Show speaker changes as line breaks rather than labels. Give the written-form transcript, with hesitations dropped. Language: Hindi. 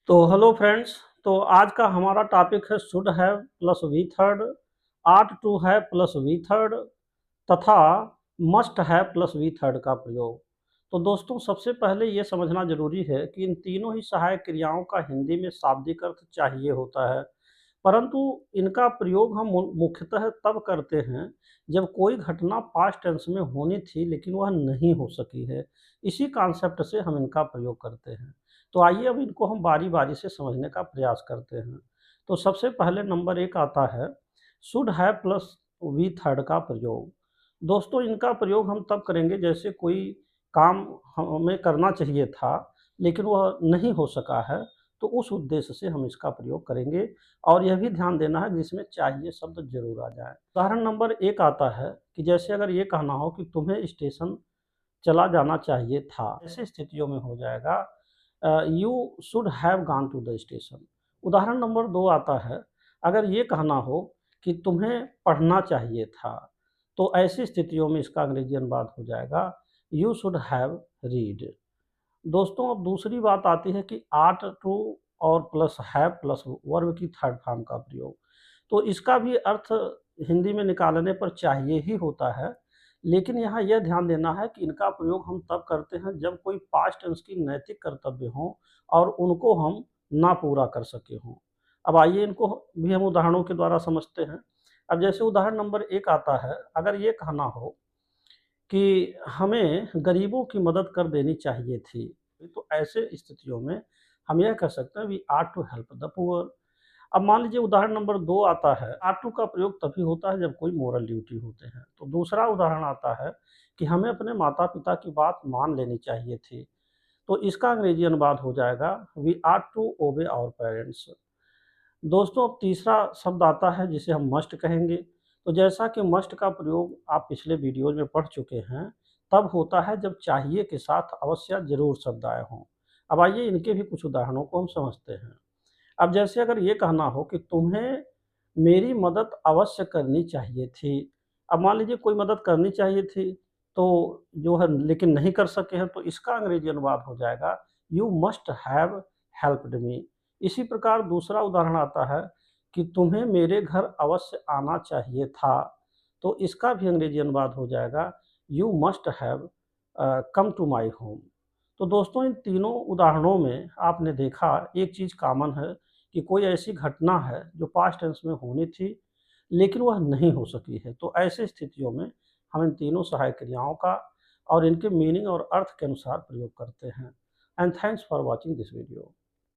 तो हेलो फ्रेंड्स। तो आज का हमारा टॉपिक है should have plus V third, ought to have plus V third तथा must have plus V third का प्रयोग। तो दोस्तों, सबसे पहले ये समझना जरूरी है कि इन तीनों ही सहायक क्रियाओं का हिंदी में शाब्दिक अर्थ चाहिए होता है, परंतु इनका प्रयोग हम मुख्यतः तब करते हैं जब कोई घटना पास्ट टेंस में होनी थी लेकिन वह नहीं हो सकी है। इसी कॉन्सेप्ट से हम इनका प्रयोग करते हैं। तो आइए अब इनको हम बारी बारी से समझने का प्रयास करते हैं। तो सबसे पहले नंबर एक आता है should have plus V third का प्रयोग। दोस्तों, इनका प्रयोग हम तब करेंगे जैसे कोई काम हमें करना चाहिए था लेकिन वह नहीं हो सका है, तो उस उद्देश्य से हम इसका प्रयोग करेंगे। और यह भी ध्यान देना है जिसमें चाहिए शब्द जरूर आ जाए। उदाहरण नंबर एक आता है कि जैसे अगर ये कहना हो कि तुम्हें स्टेशन चला जाना चाहिए था, ऐसी स्थितियों में हो जाएगा you should have gone to the station. उदाहरण नंबर दो आता है अगर ये कहना हो कि तुम्हें पढ़ना चाहिए था, तो ऐसी स्थितियों में इसका अंग्रेजी अनुवाद हो जाएगा यू शुड हैव रीड। दोस्तों, अब दूसरी बात आती है कि आर्ट टू और प्लस हैव प्लस वर्ब की थर्ड फॉर्म का प्रयोग। तो इसका भी अर्थ हिंदी में निकालने पर चाहिए ही होता है, लेकिन यहाँ यह ध्यान देना है कि इनका प्रयोग हम तब करते हैं जब कोई पास्ट टेंस की नैतिक कर्तव्य हों और उनको हम ना पूरा कर सके हों। अब आइए इनको भी हम उदाहरणों के द्वारा समझते हैं। अब जैसे उदाहरण नंबर एक आता है अगर ये कहना हो कि हमें गरीबों की मदद कर देनी चाहिए थी, तो ऐसे स्थितियों में हम यह कह सकते हैं we are to help the poor. अब मान लीजिए उदाहरण नंबर दो आता है आर टू का प्रयोग तभी होता है जब कोई मोरल ड्यूटी होते हैं। तो दूसरा उदाहरण आता है कि हमें अपने माता पिता की बात मान लेनी चाहिए थी, तो इसका अंग्रेजी अनुवाद हो जाएगा we are to obey our parents. दोस्तों, अब तीसरा शब्द आता है जिसे हम मस्ट कहेंगे। तो जैसा कि मस्ट का प्रयोग आप पिछले वीडियोज में पढ़ चुके हैं, तब होता है जब चाहिए के साथ अवश्य जरूर शब्द आए हों। अब आइए इनके भी कुछ उदाहरणों को हम समझते हैं। अब जैसे अगर ये कहना हो कि तुम्हें मेरी मदद अवश्य करनी चाहिए थी। अब मान लीजिए कोई मदद करनी चाहिए थी, तो जो है लेकिन नहीं कर सके हैं, तो इसका अंग्रेजी अनुवाद हो जाएगा you must have helped me. इसी प्रकार दूसरा उदाहरण आता है कि तुम्हें मेरे घर अवश्य आना चाहिए था, तो इसका भी अंग्रेजी अनुवाद हो जाएगा you must have come to my home. तो दोस्तों, इन तीनों उदाहरणों में आपने देखा एक चीज़ कॉमन है कि कोई ऐसी घटना है जो पास्ट टेंस में होनी थी लेकिन वह नहीं हो सकी है। तो ऐसी स्थितियों में हम इन तीनों सहायक क्रियाओं का और इनके मीनिंग और अर्थ के अनुसार प्रयोग करते हैं। And thanks for watching this video.